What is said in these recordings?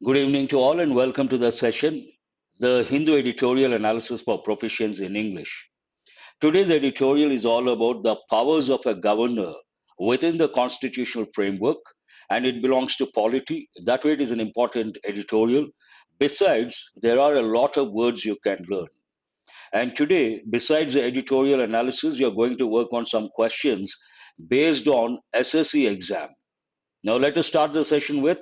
Good evening to all and welcome to the session, the Hindu Editorial Analysis for Proficiency in English. Today's editorial is all about the powers of a governor within the constitutional framework, and it belongs to polity. That way, it is an important editorial. Besides, there are a lot of words you can learn. And today, besides the editorial analysis, you're going to work on some questions based on SSC exam. Now, let us start the session with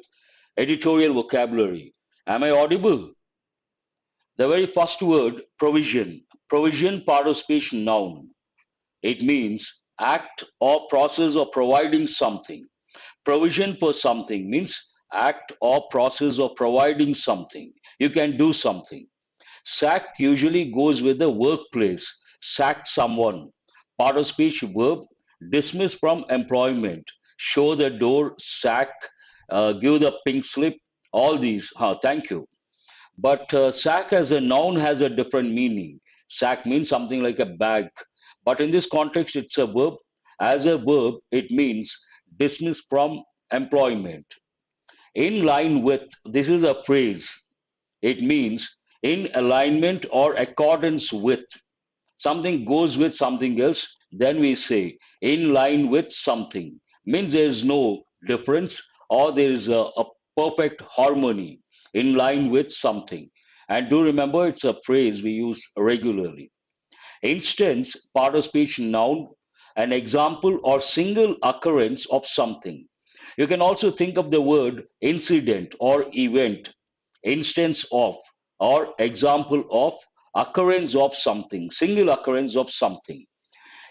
editorial vocabulary. Am I audible? The very first word, provision. Provision, part of speech, noun. It means act or process of providing something. Provision for something means act or process of providing something. You can do something. Sack usually goes with the workplace. Sack someone. Part of speech, verb. Dismiss from employment. Show the door. Sack. Give the pink slip. All these. Thank you. But sack as a noun has a different meaning. Sack means something like a bag. But in this context, it's a verb. As a verb, it means dismiss from employment. In line with, this is a phrase. It means in alignment or accordance with. Something goes with something else, then we say in line with something. Means there is no difference or there is a perfect harmony in line with something. And do remember, it's a phrase we use regularly. Instance, part of speech, noun, an example or single occurrence of something. You can also think of the word incident or event, instance of, or example of, occurrence of something, single occurrence of something.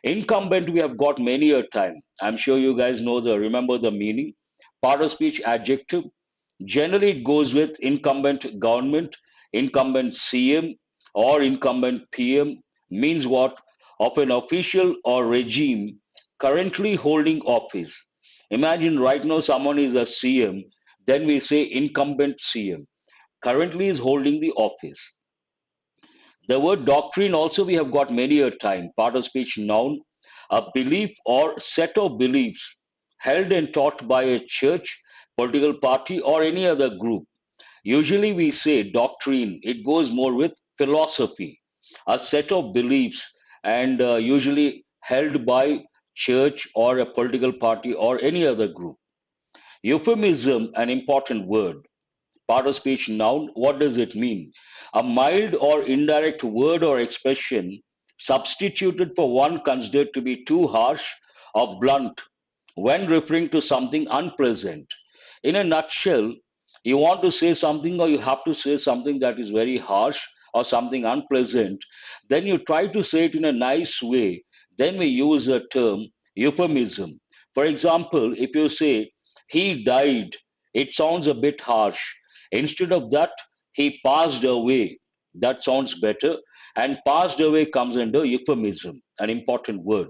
Incumbent, we have got many a time. I'm sure you guys know remember the meaning. Part of speech, adjective. Generally, it goes with incumbent government, incumbent CM, or incumbent PM. Means what? Of an official or regime currently holding office. Imagine right now someone is a CM, then we say incumbent CM. Currently is holding the office. The word doctrine also we have got many a time. Part of speech, noun, a belief or set of beliefs held and taught by a church, political party, or any other group. Usually we say doctrine, it goes more with philosophy, a set of beliefs, and usually held by church or a political party or any other group. Euphemism, an important word. Part of speech, noun, what does it mean? A mild or indirect word or expression substituted for one considered to be too harsh or blunt when referring to something unpleasant. In a nutshell, you want to say something or you have to say something that is very harsh or something unpleasant, then you try to say it in a nice way. Then we use the term euphemism. For example, if you say, he died, it sounds a bit harsh. Instead of that, he passed away. That sounds better. And passed away comes under euphemism, an important word.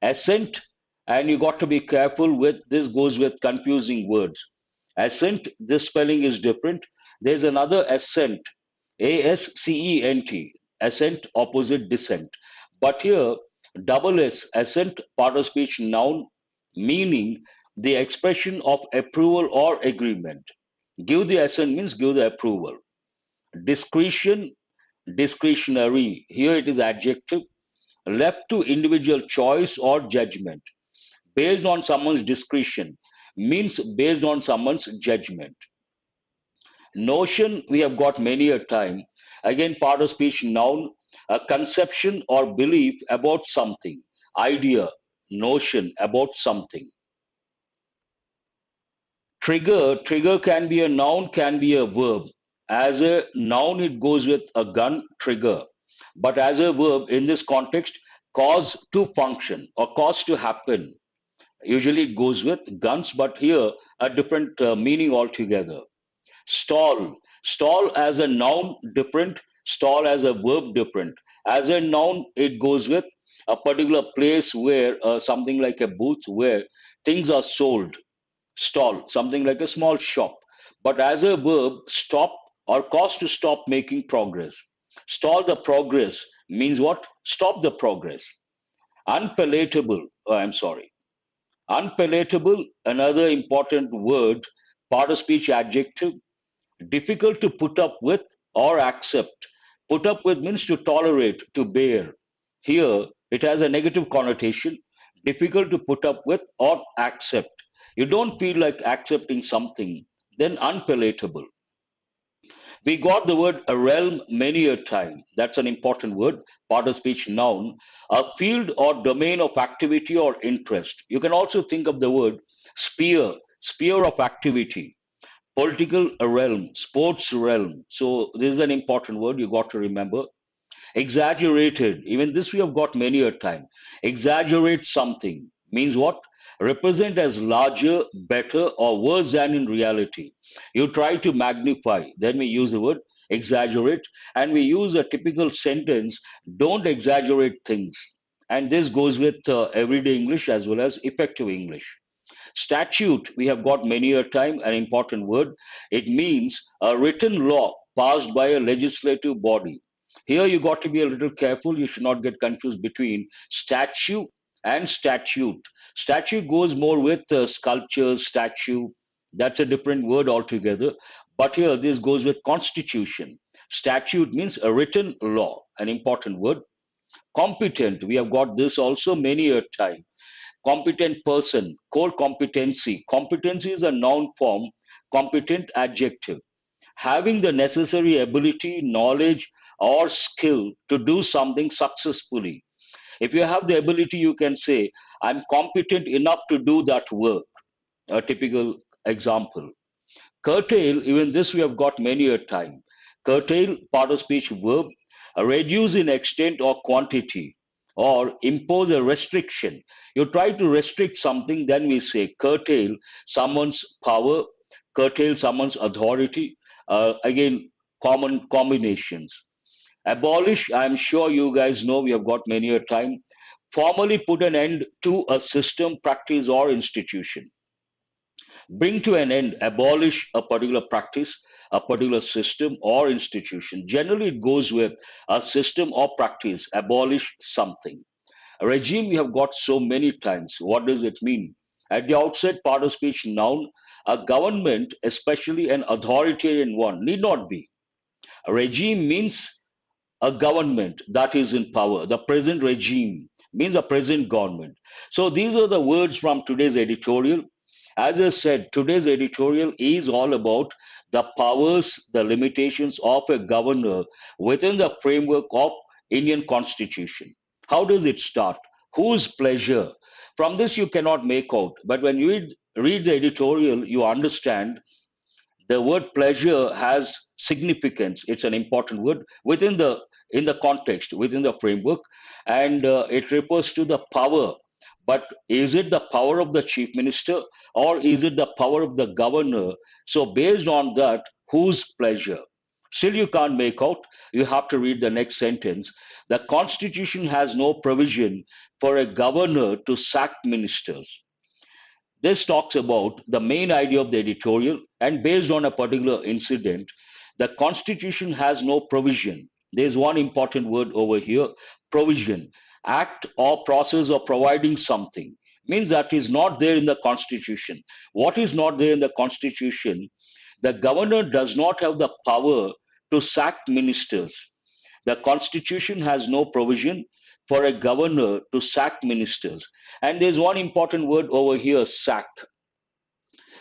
Assent, and you got to be careful with this, goes with confusing words. Assent, this spelling is different. There's another assent, ASCENT, assent, opposite dissent. But here, double S, assent, part of speech, noun, meaning the expression of approval or agreement. Give the assent means give the approval. Discretion, discretionary. Here it is adjective. Left to individual choice or judgment. Based on someone's discretion means based on someone's judgment. Notion, we have got many a time. Again, part of speech, noun, a conception or belief about something. Idea, notion about something. Trigger, trigger can be a noun, can be a verb. As a noun, it goes with a gun, trigger. But as a verb, in this context, cause to function or cause to happen. Usually it goes with guns, but here a different meaning altogether. Stall, stall as a noun, different. Stall as a verb, different. As a noun, it goes with a particular place where something like a booth where things are sold. Stall, something like a small shop. But as a verb, stop or cause to stop making progress. Stall the progress means what? Stop the progress. Unpalatable, I'm sorry. Unpalatable, another important word, part of speech, adjective. Difficult to put up with or accept. Put up with means to tolerate, to bear. Here, it has a negative connotation. Difficult to put up with or accept. You don't feel like accepting something, then unpalatable. We got the word a realm many a time. That's an important word, part of speech noun. A field or domain of activity or interest. You can also think of the word sphere, sphere of activity, political realm, sports realm. So this is an important word you got to remember. Exaggerated, even this we have got many a time. Exaggerate something means what? Represent as larger, better, or worse than in reality. You try to magnify, then we use the word exaggerate, and we use a typical sentence, don't exaggerate things. And this goes with everyday English as well as effective English. Statute, we have got many a time, an important word. It means a written law passed by a legislative body. Here you got to be a little careful. You should not get confused between statue and statute. Statute goes more with sculpture, statue. That's a different word altogether. But here this goes with constitution. Statute means a written law, an important word. Competent, we have got this also many a time. Competent person, core competency. Competency is a noun form, competent adjective. Having the necessary ability, knowledge, or skill to do something successfully. If you have the ability, you can say, I'm competent enough to do that work. A typical example. Curtail, even this we have got many a time. Curtail, part of speech verb, reduce in extent or quantity, or impose a restriction. You try to restrict something, then we say curtail someone's power, curtail someone's authority. Again, common combinations. Abolish, I'm sure you guys know, we have got many a time. Formally put an end to a system, practice, or institution. Bring to an end, abolish a particular practice, a particular system or institution. Generally, it goes with a system or practice, abolish something. A regime we have got so many times. What does it mean? At the outset, part of speech noun, a government, especially an authoritarian one, need not be. A regime means a government that is in power. The present regime means a present government. So these are the words from today's editorial. As I said, today's editorial is all about the powers, the limitations of a governor within the framework of Indian Constitution. How does it start? Whose pleasure? From this you cannot make out, but when you read the editorial, you understand the word pleasure has significance. It's an important word within the in the context, within the framework, and it refers to the power. But is it the power of the chief minister or is it the power of the governor? So based on that, whose pleasure? Still you can't make out. You have to read the next sentence. The constitution has no provision for a governor to sack ministers. This talks about the main idea of the editorial, and based on a particular incident, the Constitution has no provision. There's one important word over here, provision. Act or process of providing something means that is not there in the Constitution. What is not there in the Constitution? The governor does not have the power to sack ministers. The Constitution has no provision for a governor to sack ministers. And there's one important word over here, sack.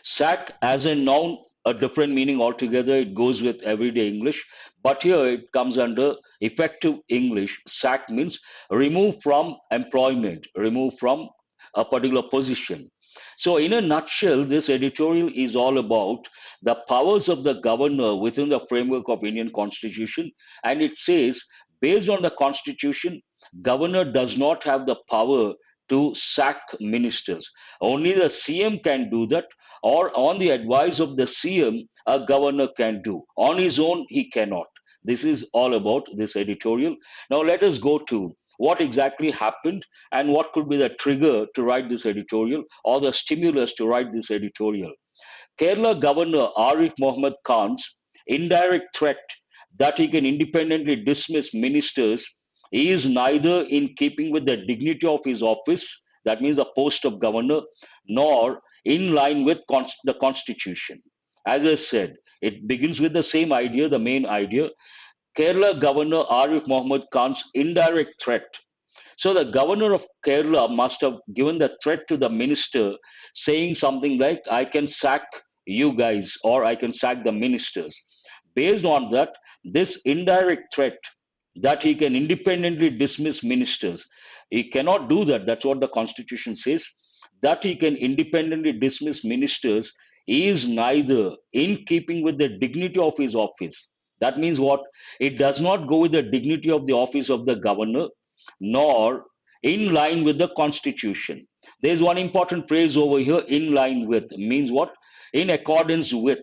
Sack as a noun, a different meaning altogether. It goes with everyday English. But here it comes under effective English. Sack means remove from employment, remove from a particular position. So, in a nutshell, this editorial is all about the powers of the governor within the framework of Indian Constitution. And it says, based on the Constitution, governor does not have the power to sack ministers. Only the CM can do that, or on the advice of the CM, a governor can do. On his own, he cannot. This is all about this editorial. Now, let us go to what exactly happened and what could be the trigger to write this editorial or the stimulus to write this editorial. Kerala Governor Arif Mohammed Khan's indirect threat that he can independently dismiss ministers is neither in keeping with the dignity of his office, that means the post of governor, nor in line with the constitution. As I said, It begins with the same idea, the main idea. Kerala Governor Arif Mohammed Khan's indirect threat. So the governor of Kerala must have given the threat to the minister, saying something like, I can sack you guys or I can sack the ministers. Based on that, this indirect threat that he can independently dismiss ministers, he cannot do that. That's what the constitution says, that he can independently dismiss ministers is neither in keeping with the dignity of his office. That means what? It does not go with the dignity of the office of the governor, nor in line with the constitution. There's one important phrase over here, in line with means what? In accordance with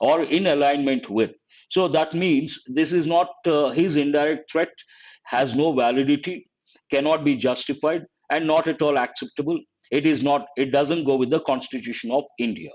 or in alignment with. So that means this is not his indirect threat, has no validity, cannot be justified, and not at all acceptable. It is not, it doesn't go with the constitution of India.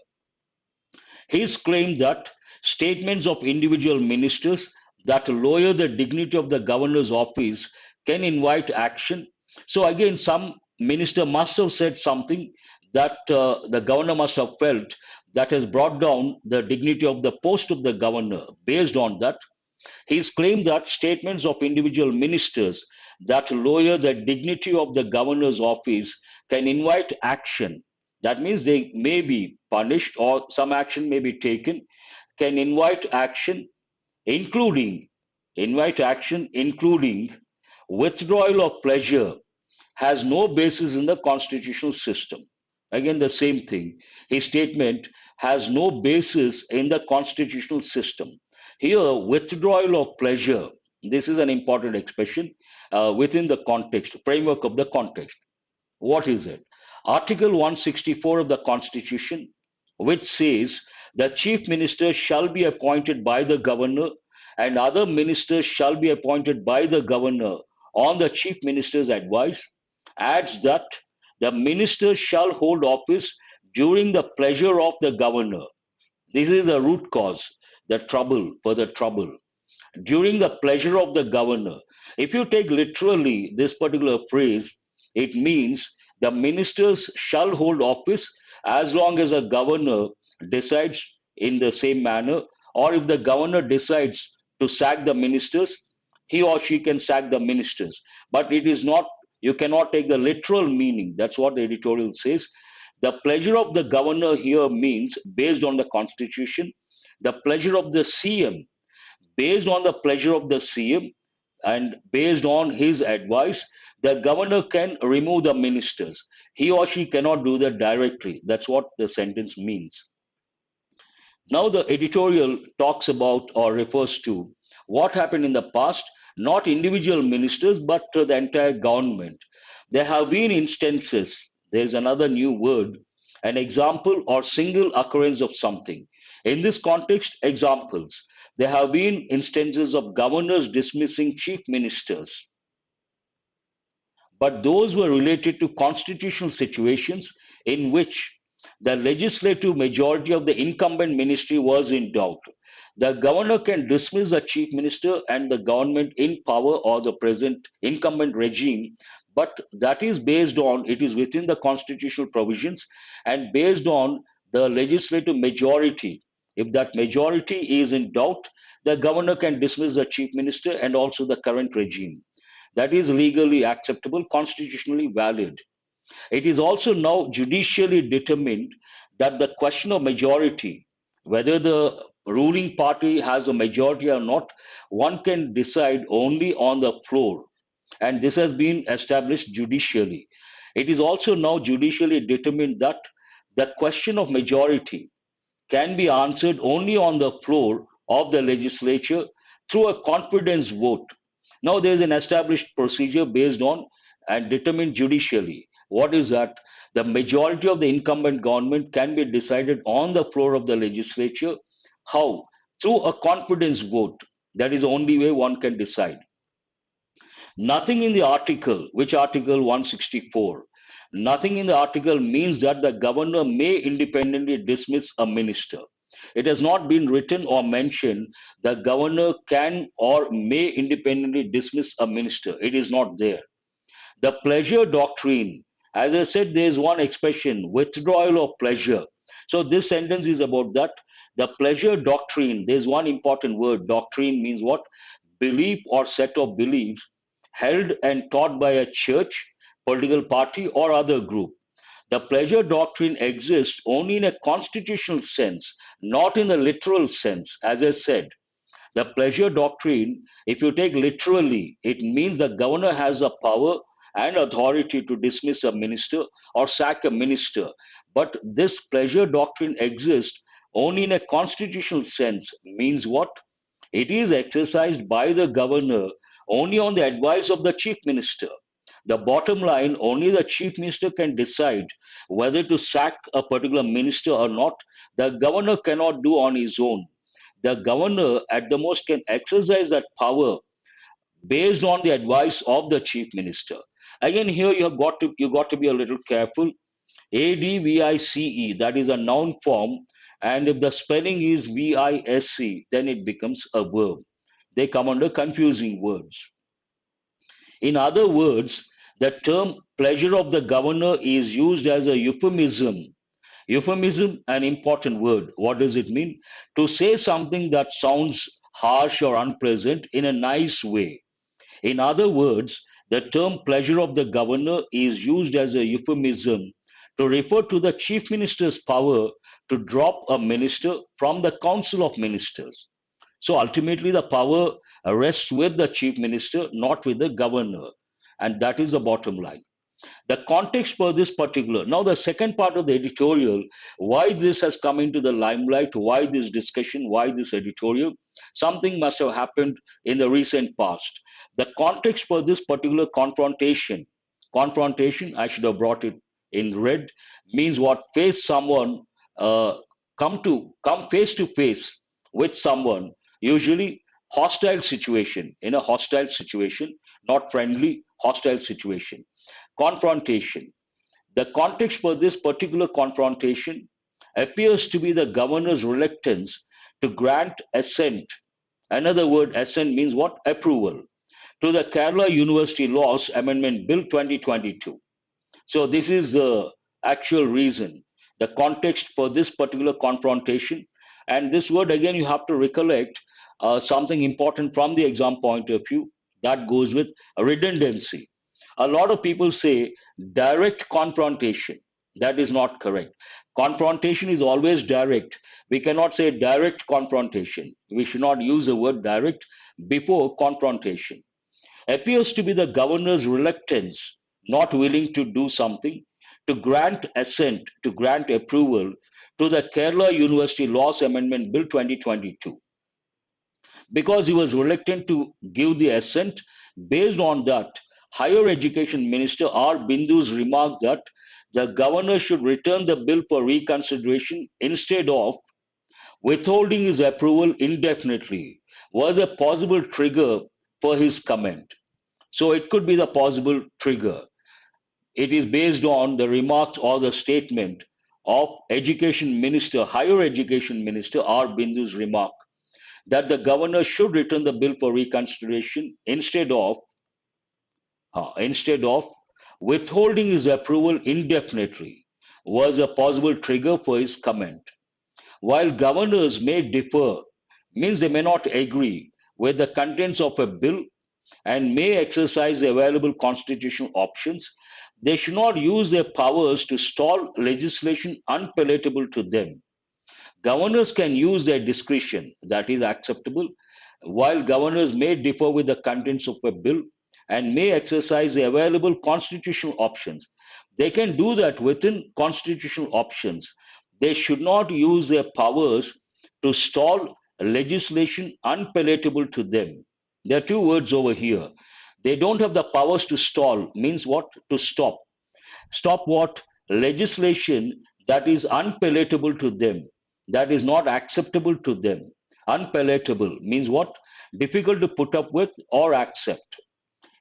His claim that statements of individual ministers that lower the dignity of the governor's office can invite action. So again, some minister must have said something that the governor must have felt that has brought down the dignity of the post of the governor. Based on that, his claim that statements of individual ministers that lower the dignity of the governor's office can invite action. That means they may be punished or some action may be taken, can including invite action, including withdrawal of pleasure, has no basis in the constitutional system. Again, the same thing. His statement has no basis in the constitutional system. Here, withdrawal of pleasure, this is an important expression within the context, framework of the context. What is it? Article 164 of the Constitution, which says the chief minister shall be appointed by the governor and other ministers shall be appointed by the governor on the chief minister's advice, adds that the minister shall hold office during the pleasure of the governor. This is the root cause, the trouble for the trouble. During the pleasure of the governor. If you take literally this particular phrase, it means the ministers shall hold office as long as a governor decides in the same manner, or if the governor decides to sack the ministers, he or she can sack the ministers. But it is not, you cannot take the literal meaning. That's what the editorial says. The pleasure of the governor here means based on the constitution, the pleasure of the CM, based on the pleasure of the CM and based on his advice, the governor can remove the ministers. He or she cannot do that directly. That's what the sentence means. Now, the editorial talks about or refers to what happened in the past, not individual ministers, but to the entire government. There have been instances, there's another new word, an example or single occurrence of something. In this context, examples. There have been instances of governors dismissing chief ministers, but those were related to constitutional situations in which the legislative majority of the incumbent ministry was in doubt. The governor can dismiss the chief minister and the government in power or the present incumbent regime, but that is based on, it is within the constitutional provisions and based on the legislative majority. If that majority is in doubt, the governor can dismiss the chief minister and also the current regime. That is legally acceptable, constitutionally valid. It is also now judicially determined that the question of majority, whether the ruling party has a majority or not, one can decide only on the floor. And this has been established judicially. It is also now judicially determined that the question of majority can be answered only on the floor of the legislature through a confidence vote. Now, there is an established procedure based on and determined judicially. What is that? The majority of the incumbent government can be decided on the floor of the legislature. How? Through a confidence vote. That is the only way one can decide. Nothing in the article, which article 164, nothing in the article means that the governor may independently dismiss a minister. It has not been written or mentioned the governor can or may independently dismiss a minister. It is not there. The pleasure doctrine, as I said, there is one expression, withdrawal of pleasure. So this sentence is about that. The pleasure doctrine, there's one important word. Doctrine means what? Belief or set of beliefs held and taught by a church, political party, or other group. The pleasure doctrine exists only in a constitutional sense, not in a literal sense. As I said, the pleasure doctrine, if you take literally, it means the governor has the power and authority to dismiss a minister or sack a minister. But this pleasure doctrine exists only in a constitutional sense, means what? It is exercised by the governor only on the advice of the chief minister. The bottom line, only the chief minister can decide whether to sack a particular minister or not. The governor cannot do on his own. The governor at the most can exercise that power based on the advice of the chief minister. Again, here you got to be a little careful. ADVICE, that is a noun form, and if the spelling is VISC, then it becomes a verb. They come under confusing words. In other words, the term pleasure of the governor is used as a euphemism. Euphemism, an important word. What does it mean? To say something that sounds harsh or unpleasant in a nice way. In other words, the term pleasure of the governor is used as a euphemism to refer to the chief minister's power to drop a minister from the council of ministers. So ultimately, the power rests with the chief minister, not with the governor. And that is the bottom line. The context for this particular, now the second part of the editorial, why this has come into the limelight, why this discussion, why this editorial, something must have happened in the recent past. The context for this particular confrontation, I should have brought it in red, means what? Face someone, uh, come face to face with someone, usually hostile situation, in a hostile situation, not friendly, hostile situation. Confrontation. The context for this particular confrontation appears to be the governor's reluctance to grant assent. Another word, assent, means what? Approval. To the Kerala University Laws Amendment Bill 2022. So this is the actual reason, the context for this particular confrontation. And this word, again, you have to recollect something important from the exam point of view. That goes with redundancy. A lot of people say direct confrontation. That is not correct. Confrontation is always direct. We cannot say direct confrontation. We should not use the word direct before confrontation. Appears to be the governor's reluctance, not willing to do something, to grant assent, to grant approval to the Kerala University Laws Amendment Bill 2022. Because he was reluctant to give the assent, based on that, Higher Education Minister R. Bindu's remark that the governor should return the bill for reconsideration instead of withholding his approval indefinitely was a possible trigger for his comment. So it could be the possible trigger. It is based on the remarks or the statement of Education Minister, Higher Education Minister R. Bindu's remark that the governor should return the bill for reconsideration instead of withholding his approval indefinitely was a possible trigger for his comment. While governors may differ, means they may not agree with the contents of a bill and may exercise the available constitutional options, they should not use their powers to stall legislation unpalatable to them. Governors can use their discretion, that is acceptable, while governors may differ with the contents of a bill and may exercise the available constitutional options. They can do that within constitutional options. They should not use their powers to stall legislation unpalatable to them. There are two words over here. They don't have the powers to stall, means what? To stop. Stop what? Legislation that is unpalatable to them, that is not acceptable to them. Unpalatable means what? Difficult to put up with or accept.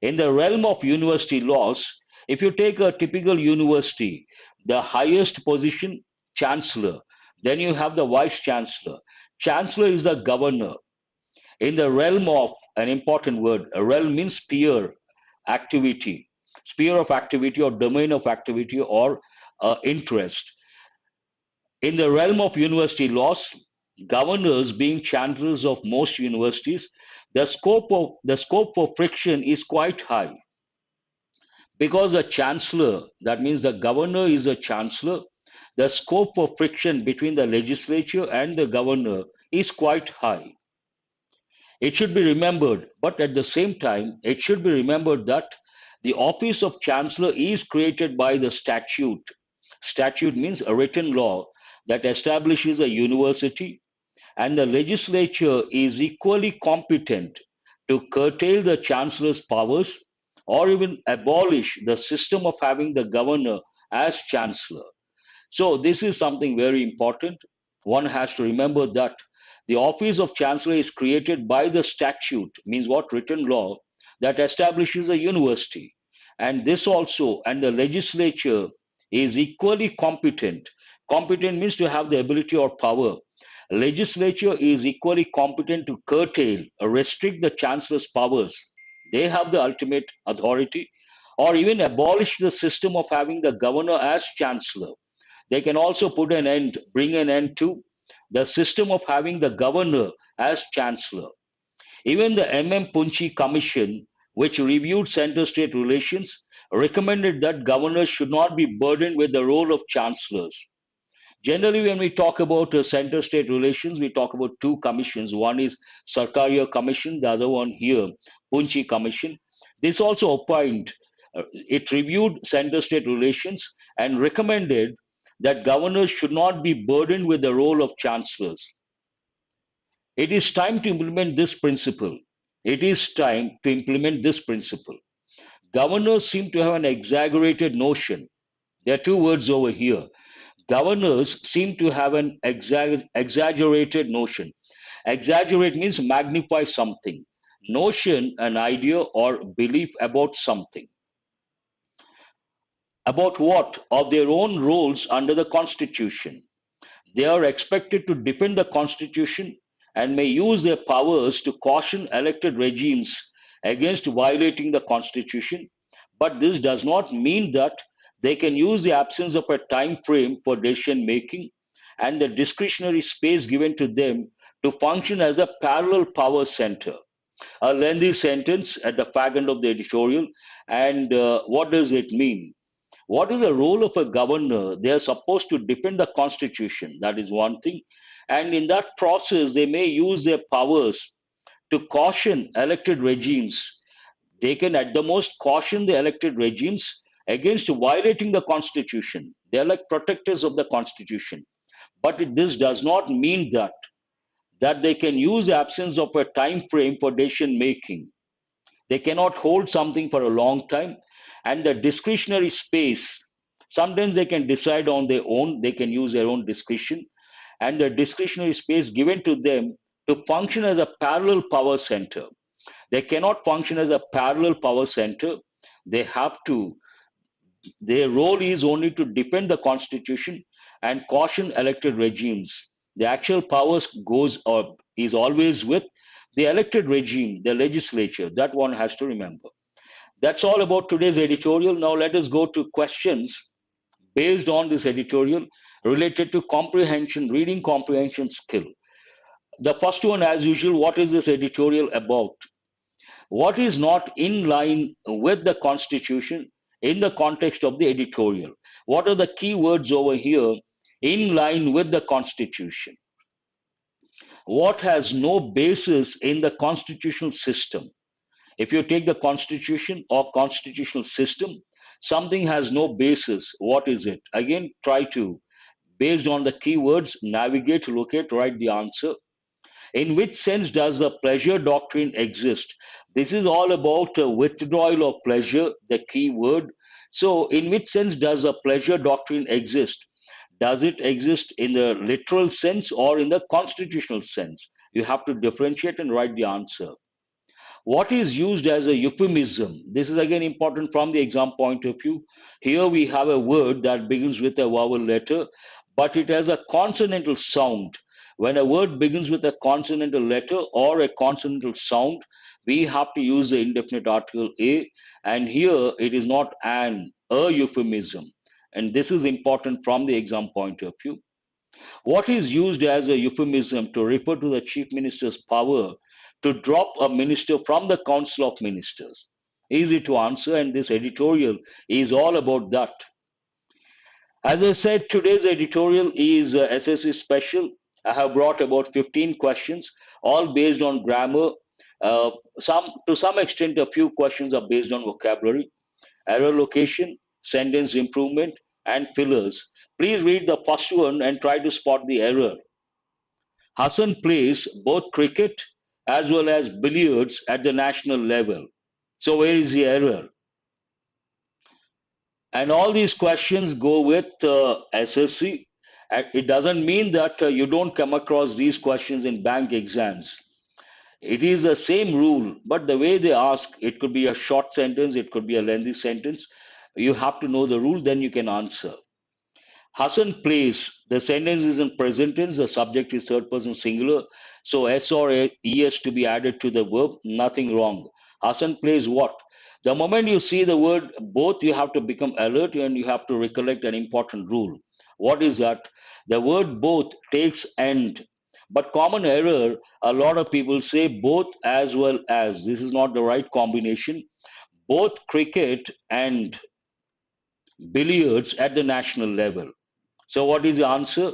In the realm of university laws, if you take a typical university, the highest position, chancellor, then you have the vice chancellor. Chancellor is the governor. In the realm of, an important word, a realm means activity, sphere of activity or domain of activity or interest. In the realm of university laws, Governors being chancellors of most universities, the scope for friction is quite high because the chancellor, that means the governor is a chancellor, the scope for friction between the legislature and the governor is quite high. It should be remembered, but at the same time, it should be remembered that the office of chancellor is created by the statute. Statute means a written law that establishes a university, and the legislature is equally competent to curtail the chancellor's powers or even abolish the system of having the governor as chancellor. So this is something very important. One has to remember that the office of chancellor is created by the statute, means what, written law that establishes a university. And this also, and the legislature is equally competent. Competent means to have the ability or power. Legislature is equally competent to curtail or restrict the chancellor's powers. They have the ultimate authority, or even abolish the system of having the governor as chancellor. They can also bring an end to the system of having the governor as chancellor. Even the M.M. Punchi Commission, which reviewed center-state relations, recommended that governors should not be burdened with the role of chancellors. Generally, when we talk about center-state relations, we talk about two commissions. One is Sarkaria Commission, the other one here, Punchi Commission. This also opined, it reviewed center-state relations and recommended that governors should not be burdened with the role of chancellors. It is time to implement this principle. It is time to implement this principle. Governors seem to have an exaggerated notion. There are two words over here. Governors seem to have an exaggerated notion. Exaggerate means magnify something. Notion, an idea or belief about something. About what? Of their own roles under the Constitution. They are expected to defend the Constitution and may use their powers to caution elected regimes against violating the Constitution, but this does not mean that they can use the absence of a time frame for decision making and the discretionary space given to them to function as a parallel power center. A lengthy sentence at the fag end of the editorial. And what does it mean? What is the role of a governor? They are supposed to defend the constitution. That is one thing. And in that process, they may use their powers to caution elected regimes. They can, at the most, caution the elected regimes against violating the constitution. They are like protectors of the constitution. But this does not mean that they can use the absence of a time frame for decision making. They cannot hold something for a long time, and the discretionary space, sometimes they can decide on their own, they can use their own discretion, and the discretionary space given to them to function as a parallel power center. They cannot function as a parallel power center. They have to, their role is only to defend the constitution and caution elected regimes. The actual powers goes or is always with the elected regime, the legislature. That one has to remember. That's all about today's editorial. Now let us go to questions based on this editorial related to comprehension, reading comprehension skill. The first one, as usual, what is this editorial about? What is not in line with the Constitution in the context of the editorial? What are the key words over here? In line with the Constitution. What has no basis in the constitutional system? If you take the Constitution or constitutional system, something has no basis. What is it? Again, try to, based on the keywords, navigate, locate, write the answer. In which sense does the pleasure doctrine exist? This is all about withdrawal of pleasure, the key word. So, in which sense does the pleasure doctrine exist? Does it exist in the literal sense or in the constitutional sense? You have to differentiate and write the answer. What is used as a euphemism? This is again important from the exam point of view. Here we have a word that begins with a vowel letter, but it has a consonantal sound. When a word begins with a consonantal letter or a consonantal sound, we have to use the indefinite article a, and here it is not a euphemism. And this is important from the exam point of view. What is used as a euphemism to refer to the chief minister's power to drop a minister from the council of ministers? Easy to answer, and this editorial is all about that. As I said, today's editorial is SSC special. I have brought about 15 questions, all based on grammar. To some extent, a few questions are based on vocabulary, error location, sentence improvement, and fillers. Please read the first one and try to spot the error. Hassan plays both cricket as well as billiards at the national level. So, where is the error? And all these questions go with SSC. And it doesn't mean that you don't come across these questions in bank exams. It is the same rule, but the way they ask, it could be a short sentence, it could be a lengthy sentence. You have to know the rule, then you can answer. Hassan plays. The sentence is in present tense. The subject is third person singular. So S or ES to be added to the verb. Nothing wrong. Hassan plays what? The moment you see the word both, you have to become alert and you have to recollect an important rule. What is that? The word both takes and. But common error, a lot of people say both as well as. This is not the right combination. Both cricket and billiards at the national level. So, what is the answer?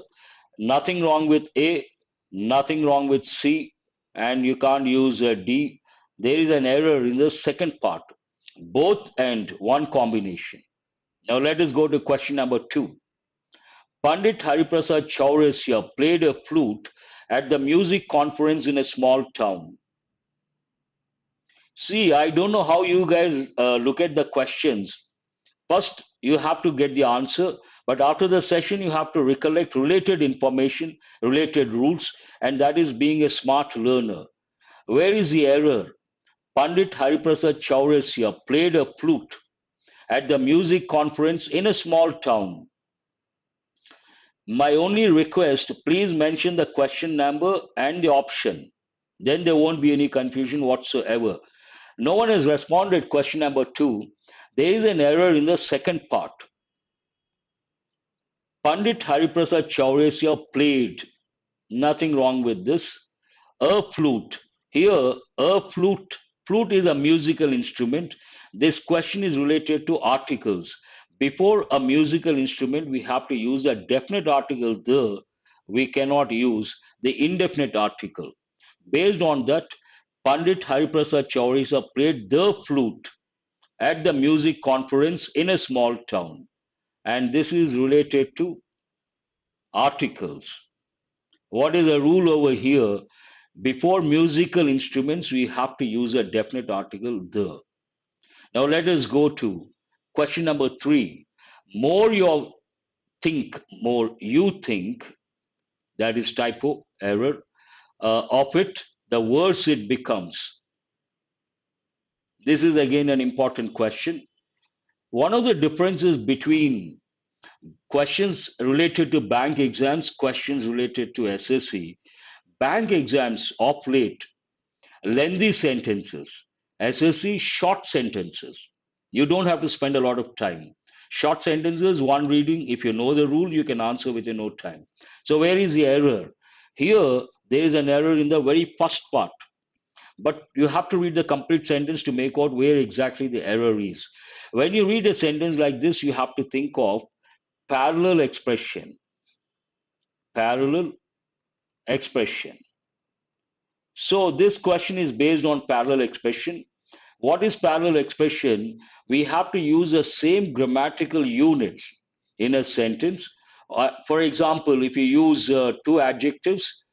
Nothing wrong with A, nothing wrong with C, and you can't use a D. There is an error in the second part. Both and one combination. Now, let us go to question number 2. Pandit Hariprasad Chaurasia played a flute at the music conference in a small town. See, I don't know how you guys look at the questions. First, you have to get the answer, but after the session, you have to recollect related information, related rules, and that is being a smart learner. Where is the error? Pandit Hariprasad Chaurasia played a flute at the music conference in a small town. My only request, please mention the question number and the option. Then there won't be any confusion whatsoever. No one has responded question number 2. There is an error in the second part. Pandit Hariprasad Chaurasia played. Nothing wrong with this. A flute. Here, a flute. Flute is a musical instrument. This question is related to articles. Before a musical instrument, we have to use a definite article the. We cannot use the indefinite article. Based on that, Pandit Hariprasad Chaurasia played the flute at the music conference in a small town. And this is related to articles. What is the rule over here? Before musical instruments, we have to use a definite article, the. Now let us go to question number 3. More you think, that is typo, error, of it, the worse it becomes. This is again an important question. One of the differences between questions related to bank exams, questions related to SSC, bank exams of late, lengthy sentences, SSC, short sentences. You don't have to spend a lot of time. Short sentences, one reading, if you know the rule, you can answer within no time. So, where is the error? Here, there is an error in the very first part, but you have to read the complete sentence to make out where exactly the error is. When you read a sentence like this, you have to think of parallel expression. Parallel expression. So this question is based on parallel expression. What is parallel expression? We have to use the same grammatical units in a sentence. For example, if you use two adjectives,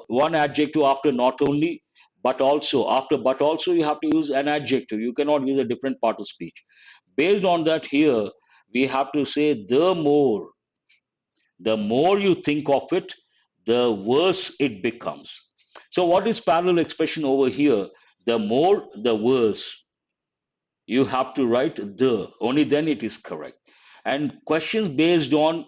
one adjective after not only, but also, after but also, you have to use an adjective. You cannot use a different part of speech. Based on that, here we have to say the more you think of it, the worse it becomes. So, what is parallel expression over here? The more, the worse. You have to write the, only then it is correct. And questions based on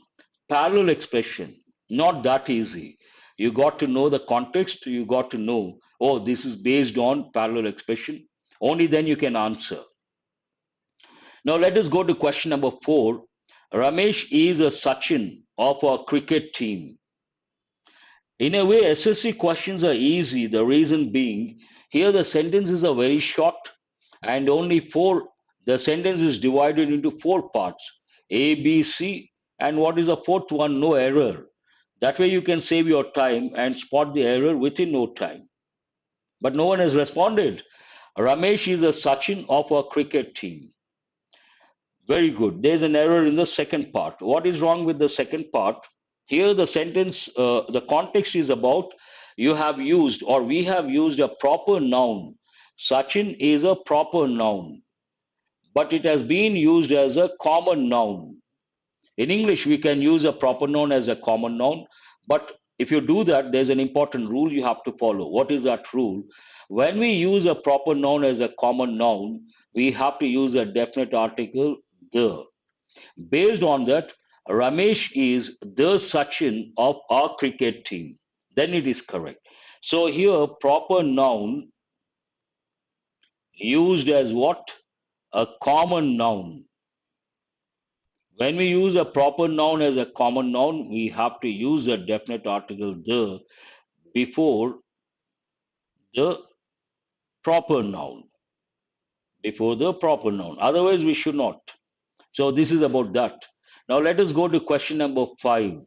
parallel expression, not that easy. You got to know the context, you got to know, oh, this is based on parallel expression. Only then you can answer. Now, let us go to question number 4. Ramesh is a Sachin of our cricket team. In a way, SSC questions are easy. The reason being, here the sentences are very short and only four. The sentence is divided into four parts: A, B, C, and what is the fourth one? No error. That way you can save your time and spot the error within no time. But no one has responded. Ramesh is a Sachin of our cricket team. Very good. There's an error in the second part. What is wrong with the second part? Here, the sentence, the context is about you have used or we have used a proper noun. Sachin is a proper noun, but it has been used as a common noun. In English, we can use a proper noun as a common noun, but if you do that, there's an important rule you have to follow. What is that rule? When we use a proper noun as a common noun, we have to use a definite article, the. Based on that, Ramesh is the Sachin of our cricket team. Then it is correct. So here, proper noun used as what? A common noun. When we use a proper noun as a common noun, we have to use a definite article the before the proper noun. Before the proper noun. Otherwise, we should not. So this is about that. Now let us go to question number 5.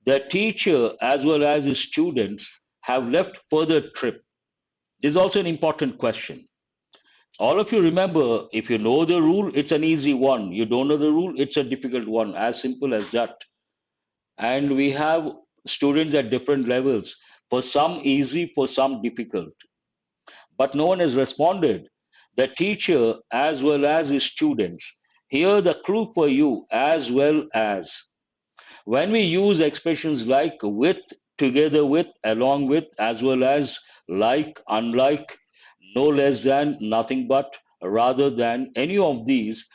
The teacher as well as his students have left for the trip. This is also an important question. All of you remember, if you know the rule, it's an easy one. You don't know the rule, it's a difficult one. As simple as that. And we have students at different levels. For some easy, for some difficult. But no one has responded. The teacher as well as his students. Here the clue for you as well as. When we use expressions like with, together with, along with, as well as, like, unlike, no less than, nothing but, rather than, any of these,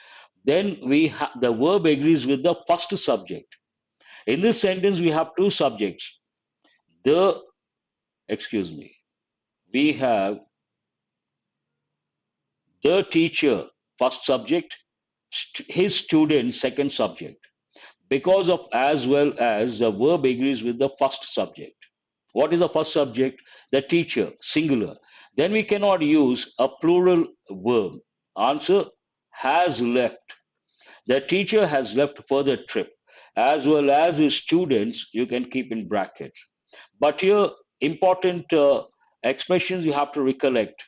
then the verb agrees with the first subject. In this sentence, we have two subjects. The, excuse me, we have the teacher, first subject, his student, second subject. Because of as well as, the verb agrees with the first subject. What is the first subject? The teacher, singular. Then we cannot use a plural verb. Answer: has left. The teacher has left for the trip. As well as his students, you can keep in brackets. But here, important expressions you have to recollect.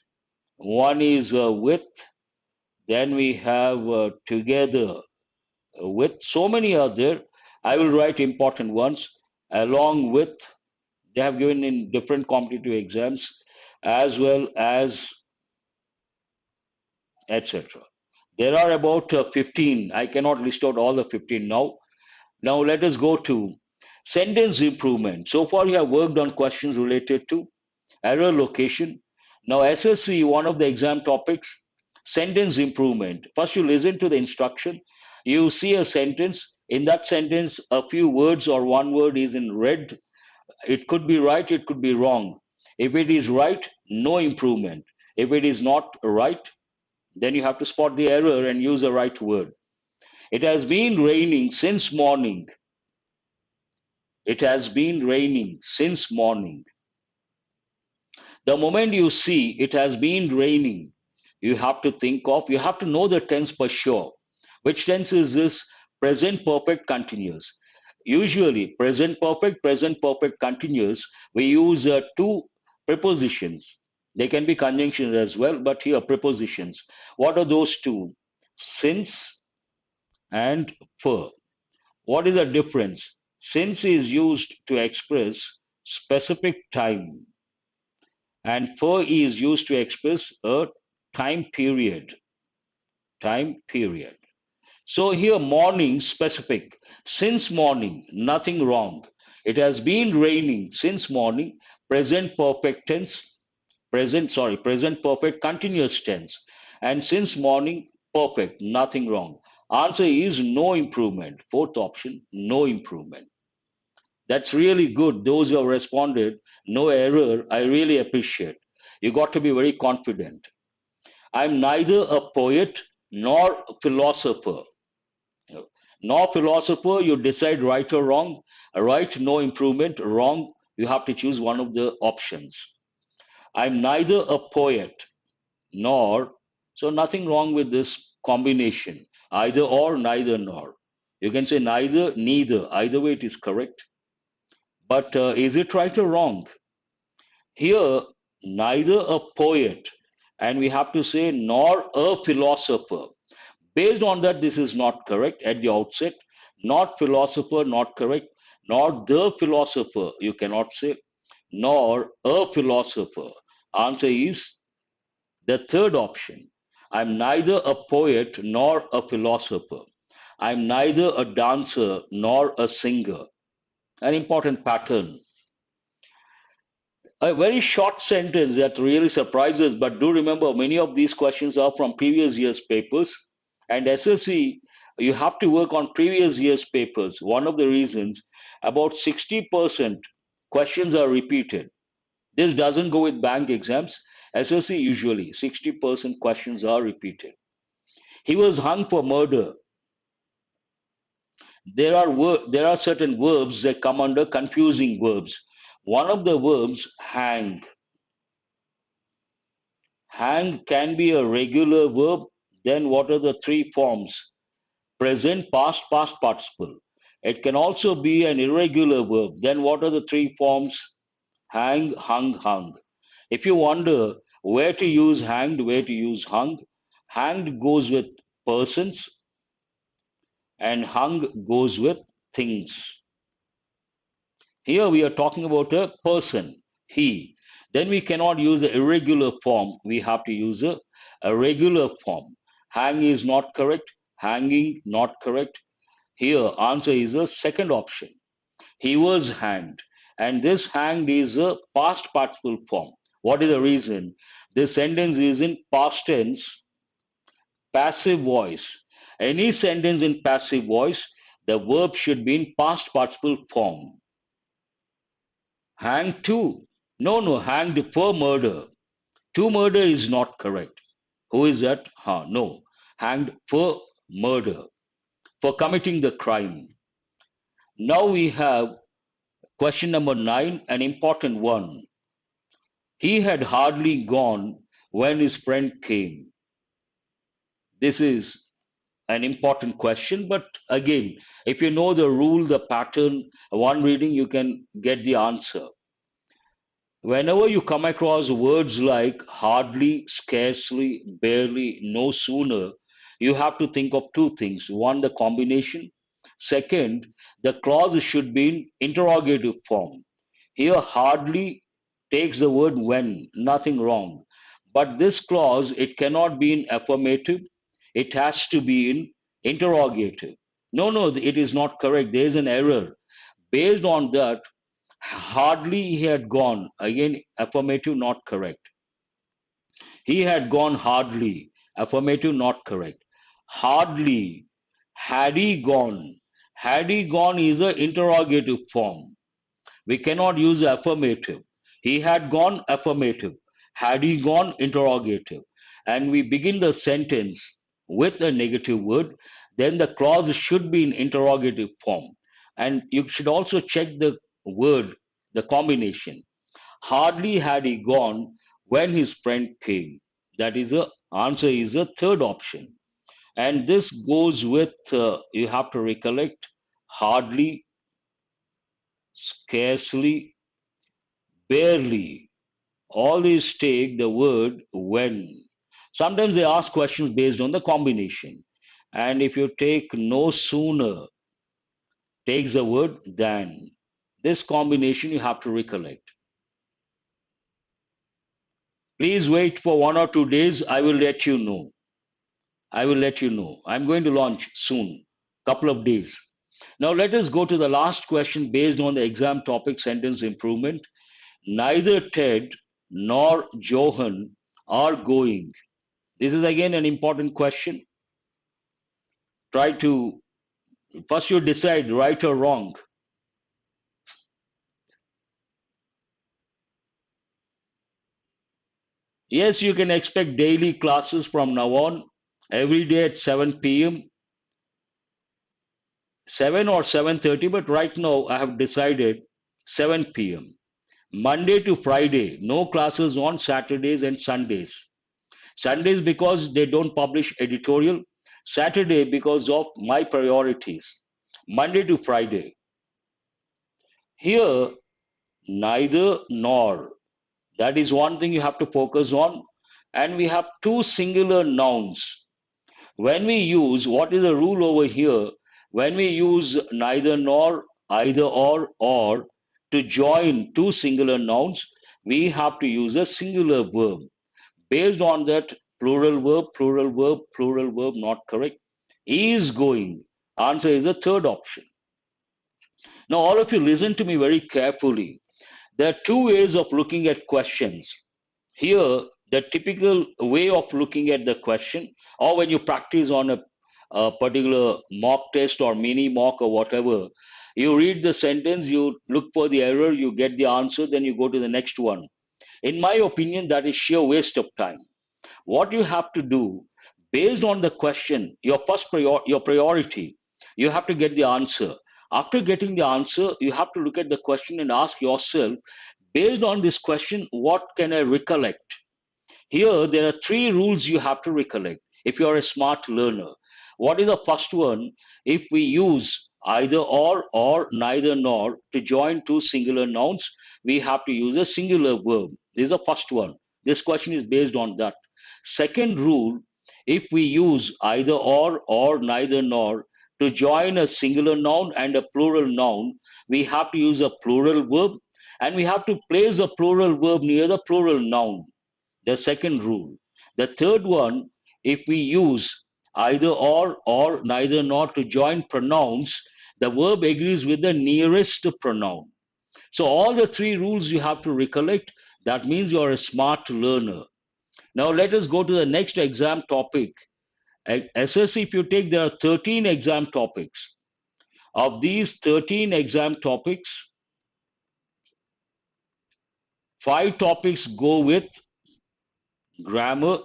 One is with, then we have together, with. So many are there. I will write important ones. Along with, they have given in different competitive exams, as well as, etc. There are about 15. I cannot list out all the 15 now. Now let us go to sentence improvement. So far you have worked on questions related to error location. Now SSC, one of the exam topics, sentence improvement. First you listen to the instruction. You see a sentence. In that sentence, a few words or one word is in red. It could be right, it could be wrong. If it is right, no improvement. If it is not right, then you have to spot the error and use the right word. It has been raining since morning. It has been raining since morning. The moment you see it has been raining, you have to know the tense for sure. Which tense is this? Present perfect continuous. Usually, present perfect continuous, we use two prepositions. They can be conjunctions as well, but here prepositions. What are those two? Since and for. What is the difference? Since is used to express specific time, and for is used to express a time period. Time period. So here morning specific. Since morning, nothing wrong. It has been raining since morning. Present perfect tense. Present perfect continuous tense. And since morning, perfect, nothing wrong. Answer is no improvement. Fourth option, no improvement. That's really good. Those who have responded, no error, I really appreciate. You got to be very confident. I'm neither a poet nor a philosopher. Nor philosopher, you decide right or wrong. Right, no improvement. Wrong, You have to choose one of the options. I'm neither a poet nor, so nothing wrong with this combination. Either or, neither nor. You can say neither, neither. Either way, it is correct. But is it right or wrong? Here, neither a poet, and we have to say nor a philosopher. Based on that, this is not correct at the outset. Not philosopher, not correct. Nor the philosopher, you cannot say. Nor a philosopher. Answer is the third option. I'm neither a poet nor a philosopher. I'm neither a dancer nor a singer. An important pattern. A very short sentence that really surprises, but do remember many of these questions are from previous year's papers. And SSC, you have to work on previous year's papers. One of the reasons about 60% questions are repeated. This doesn't go with bank exams. SSC usually 60% questions are repeated. He was hung for murder. There are certain verbs that come under confusing verbs. One of the verbs, hang. Hang can be a regular verb. Then what are the three forms? Present, past, past participle. It can also be an irregular verb. Then what are the three forms? Hang, hung, hung. If you wonder where to use hanged, where to use hung, hanged goes with persons and hung goes with things. Here we are talking about a person, he. Then we cannot use the irregular form. We have to use a regular form. Hang is not correct. Hanging, not correct. Here, answer is the second option. He was hanged. And this hanged is a past participle form. What is the reason? This sentence is in past tense, passive voice. Any sentence in passive voice, the verb should be in past participle form. Hanged to? No, no, hanged for murder. To murder is not correct. Who is that? No. Hanged for murder, for committing the crime. Now we have question number 9, an important one. He had hardly gone when his friend came. This is an important question, but again, if you know the rule, the pattern, one reading, you can get the answer. Whenever you come across words like hardly, scarcely, barely, no sooner, you have to think of two things. One, the combination. Second, the clause should be in interrogative form. Here, hardly takes the word when, nothing wrong. But this clause, it cannot be in affirmative. It has to be in interrogative. No, no, it is not correct. There is an error. Based on that, hardly he had gone. Again, affirmative, not correct. He had gone hardly. Affirmative, not correct. Hardly. Had he gone? Had he gone is an interrogative form. We cannot use affirmative. He had gone, affirmative. Had he gone, interrogative. And we begin the sentence with a negative word, then the clause should be in interrogative form. And you should also check the word, the combination. Hardly had he gone when his friend came. That is the answer is a third option. And this goes with, you have to recollect, hardly, scarcely, barely. All these take the word when. Sometimes they ask questions based on the combination. And if you take no sooner, takes the word than. This combination you have to recollect. Please wait for 1 or 2 days. I will let you know. I will let you know. I'm going to launch soon, couple of days. Now let us go to the last question based on the exam topic sentence improvement. Neither Ted nor Johan are going. This is again an important question. Try to, first you decide right or wrong. Yes, you can expect daily classes from now on, every day at 7 p.m., 7 or 7:30, but right now I have decided 7 p.m. Monday to Friday, no classes on Saturdays and Sundays. Sundays because they don't publish editorial. Saturday because of my priorities. Monday to Friday. Here, neither nor. That is one thing you have to focus on. And we have two singular nouns. When we use, what is the rule over here? When we use neither nor, either or to join two singular nouns, we have to use a singular verb. Based on that, plural verb, not correct. Is going. Answer is the third option. Now, all of you listen to me very carefully. There are two ways of looking at questions. Here, the typical way of looking at the question, or when you practice on a particular mock test or mini mock or whatever, you read the sentence, you look for the error, you get the answer, then you go to the next one. In my opinion, that is sheer waste of time. What you have to do, based on the question, your priority, you have to get the answer. After getting the answer, you have to look at the question and ask yourself, based on this question, what can I recollect? Here, there are three rules you have to recollect if you are a smart learner. What is the first one? If we use either or neither nor to join two singular nouns, we have to use a singular verb. This is the first one. This question is based on that. Second rule, if we use either or neither nor to join a singular noun and a plural noun, we have to use a plural verb and we have to place a plural verb near the plural noun. The second rule. The third one, if we use either or neither nor to join pronouns, the verb agrees with the nearest pronoun. So all the three rules you have to recollect. That means you are a smart learner. Now let us go to the next exam topic. SSC, if you take, there are 13 exam topics. Of these 13 exam topics, 5 topics go with grammar,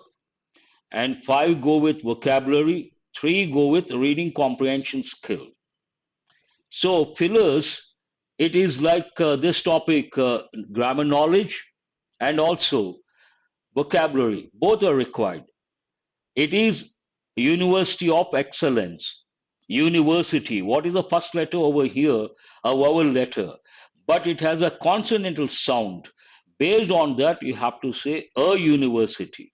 and 5 go with vocabulary, 3 go with reading comprehension skill. So fillers, it is like this topic, grammar knowledge and also vocabulary, both are required. It is University of Excellence. University, what is the first letter over here? A vowel letter, but it has a consonantal sound. Based on that, you have to say a university.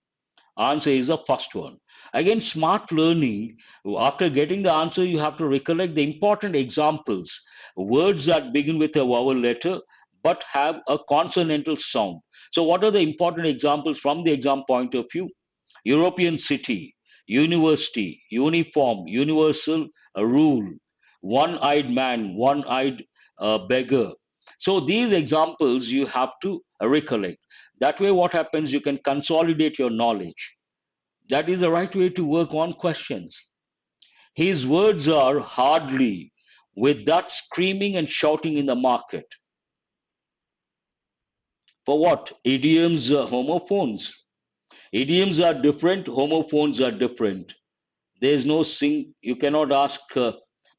Answer is the first one. Again, smart learning, after getting the answer, you have to recollect the important examples. Words that begin with a vowel letter but have a consonantal sound. So, what are the important examples from the exam point of view? European city, university, uniform, universal, rule, one eyed man, one eyed beggar. So, these examples you have to recollect. That way, what happens, you can consolidate your knowledge. That is the right way to work on questions. His words are hardly with that screaming and shouting in the market. For what? Idioms, homophones. Idioms are different, homophones are different. There is no you cannot ask,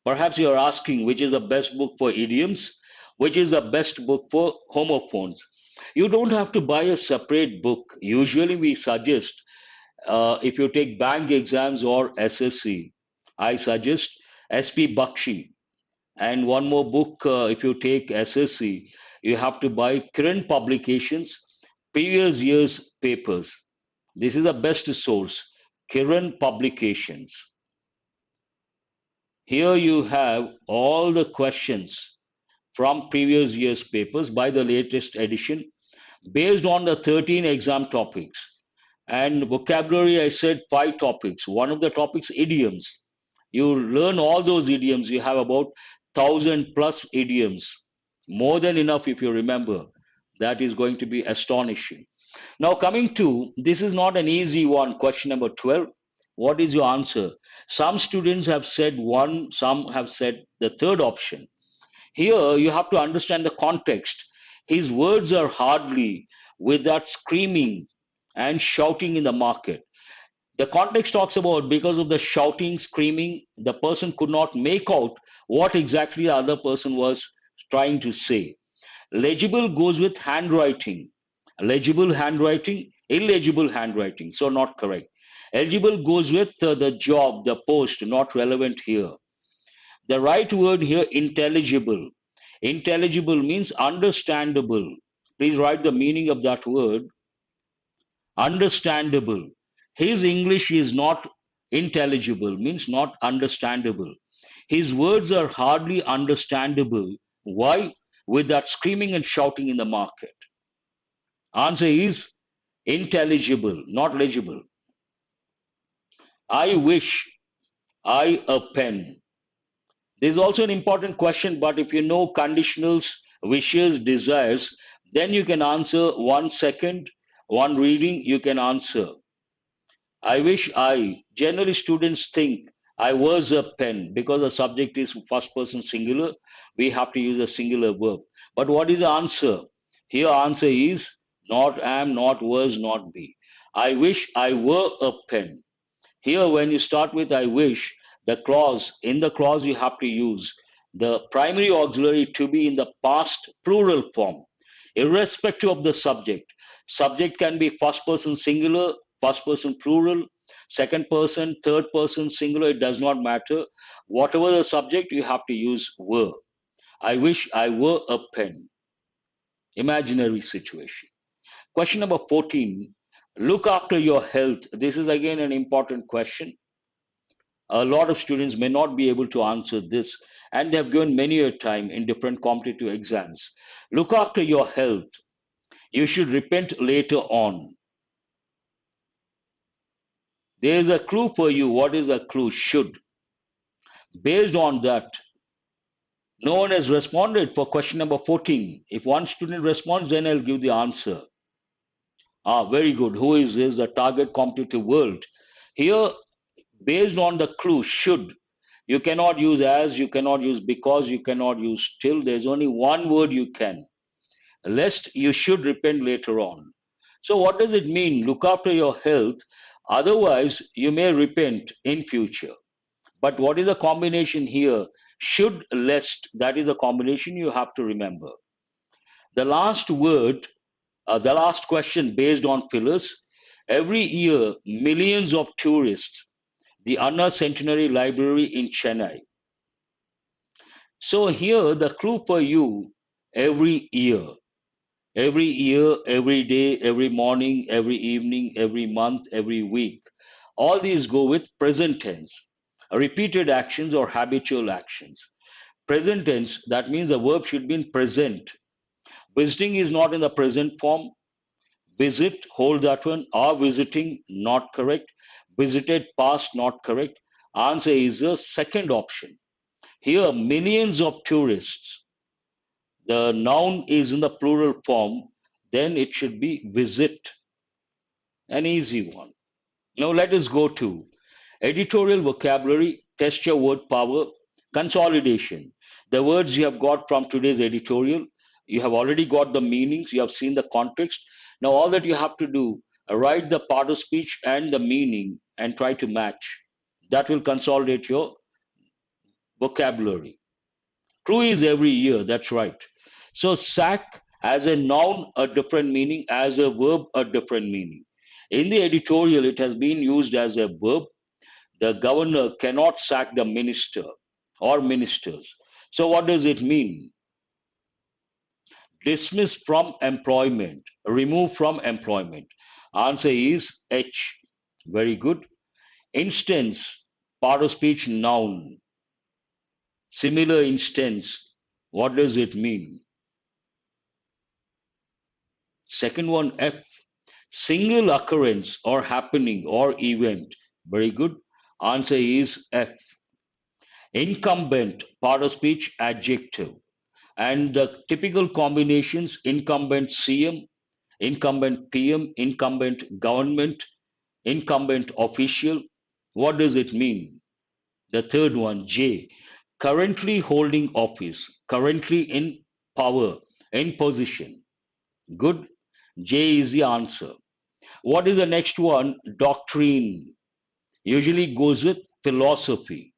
perhaps you are asking which is the best book for idioms, which is the best book for homophones. You don't have to buy a separate book. Usually we suggest, if you take bank exams or SSC, I suggest SP Bakshi. And one more book, if you take SSC, you have to buy current publications, previous year's papers. This is the best source, current publications. Here you have all the questions from previous year's papers by the latest edition based on the 13 exam topics. And vocabulary, I said 5 topics. One of the topics, idioms. You learn all those idioms. You have about 1,000 plus idioms. More than enough if you remember. That is going to be astonishing. Now, coming to this is not an easy one, question number 12. What is your answer? Some students have said one, some have said the third option. Here, you have to understand the context. His words are hardly with that screaming and shouting in the market. The context talks about because of the shouting, screaming, the person could not make out what exactly the other person was trying to say. Legible goes with handwriting. Legible handwriting, illegible handwriting. So not correct. Eligible goes with the job, the post, not relevant here. The right word here, intelligible. Intelligible means understandable. Please write the meaning of that word. Understandable. His English is not intelligible, means not understandable. His words are hardly understandable. Why? With that screaming and shouting in the market. Answer is intelligible, not legible. I wish I a pen. This is also an important question, but if you know conditionals, wishes, desires, then you can answer 1 second, one reading, you can answer. I wish I. Generally, students think I was a pen because the subject is first person singular. We have to use a singular verb. But what is the answer? Here, answer is not am, not was, not be. I wish I were a pen. Here, when you start with I wish, in the clause, you have to use the primary auxiliary to be in the past plural form, irrespective of the subject. Subject can be first person singular, first person plural, second person, third person singular, it does not matter. Whatever the subject, you have to use were. I wish I were a pen. Imaginary situation. Question number 14. Look after your health. This is again an important question. A lot of students may not be able to answer this, and they have given many a time in different competitive exams. Look after your health. You should repent later on. There is a clue for you. What is a clue? Should. Based on that, no one has responded for question number 14. If one student responds, then I'll give the answer. Very good. Who is this? The target competitive world. Here, based on the clue, should. You cannot use as, you cannot use because, you cannot use till. There's only one word you can. Lest you should repent later on. So, what does it mean? Look after your health. Otherwise, you may repent in future. But what is the combination here? Should, lest. That is a combination you have to remember. The last word, the last question based on fillers. Every year, millions of tourists, the Anna Centenary Library in Chennai. So here the clue for you, every year, every day, every morning, every evening, every month, every week. All these go with present tense, repeated actions or habitual actions. Present tense, that means the verb should be in present. Visiting is not in the present form. Visit, hold that one. Are visiting, not correct. Visited, past, not correct. Answer is the second option. Here, millions of tourists. The noun is in the plural form, then it should be visit. An easy one. Now let us go to editorial vocabulary, test your word power, consolidation. The words you have got from today's editorial, you have already got the meanings, you have seen the context. Now all that you have to do, write the part of speech and the meaning and try to match. That will consolidate your vocabulary. True is every year, that's right. So sack as a noun, a different meaning, as a verb, a different meaning. In the editorial, it has been used as a verb. The governor cannot sack the minister or ministers. So what does it mean? Dismiss from employment, remove from employment. Answer is H. Very good. Instance, part of speech noun. Similar instance, what does it mean? Second one, F. Single occurrence or happening or event. Very good. Answer is F. Incumbent, part of speech, adjective. And the typical combinations, incumbent CM, incumbent PM, incumbent government, incumbent official. What does it mean? The third one, J. Currently holding office, currently in power, in position. Good. J is the answer. What is the next one? Doctrine. Usually goes with philosophy.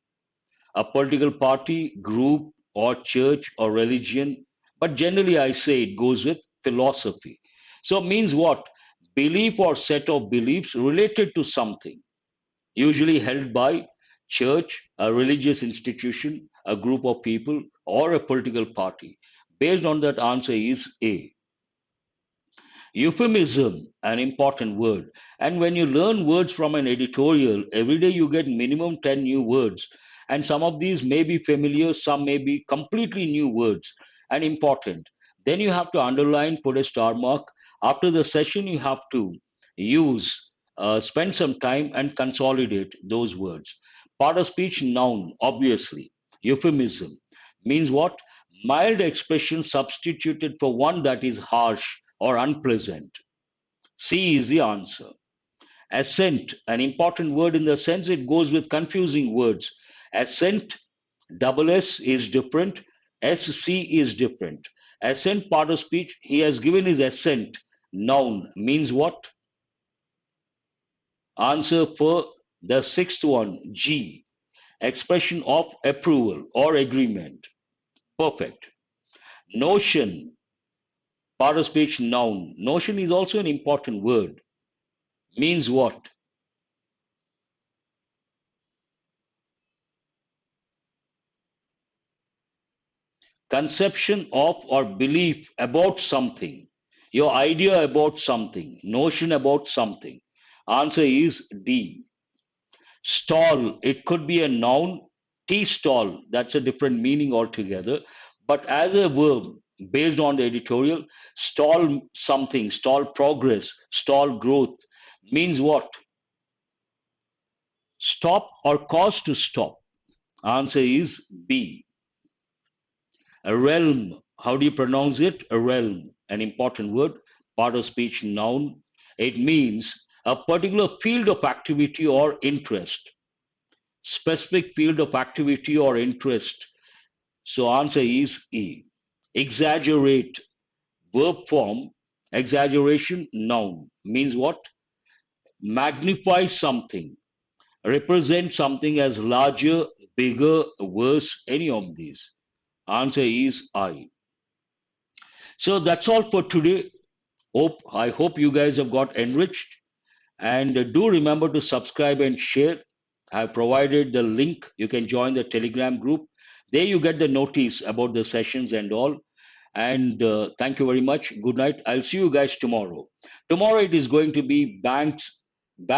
A political party, group, or church or religion. but generally I say it goes with philosophy. So means what? Belief or set of beliefs related to something, usually held by church, a religious institution, a group of people, or a political party. Based on that, answer is A. Euphemism, an important word. And when you learn words from an editorial, every day you get minimum 10 new words. And some of these may be familiar, some may be completely new words and important. Then you have to underline, put a star mark. After the session, you have to spend some time and consolidate those words. Part of speech, noun, obviously. Euphemism means what? Mild expression substituted for one that is harsh or unpleasant. C is the answer. Assent, an important word in the sense it goes with confusing words. Assent, double S is different, SC is different. Assent, part of speech, he has given his assent. Noun means what? Answer for the sixth one, G. Expression of approval or agreement. Perfect. Notion, part of speech, noun. Notion is also an important word. Means what? Conception of or belief about something, your idea about something, notion about something. Answer is D. Stall, it could be a noun. Tea stall, that's a different meaning altogether. But as a verb, based on the editorial, stall something, stall progress, stall growth means what? Stop or cause to stop. Answer is B. A realm, how do you pronounce it? A realm, an important word, part of speech, noun. It means a particular field of activity or interest, specific field of activity or interest. So answer is E. Exaggerate, verb form, exaggeration, noun, means what? Magnify something, represent something as larger, bigger, worse, any of these. Answer is I. So that's all for today. I hope you guys have got enriched, and do remember to subscribe and share. I've provided the link. You can join the Telegram group. There you get the notice about the sessions and all. And thank you very much. Good night. I'll see you guys tomorrow. Tomorrow it is going to be banks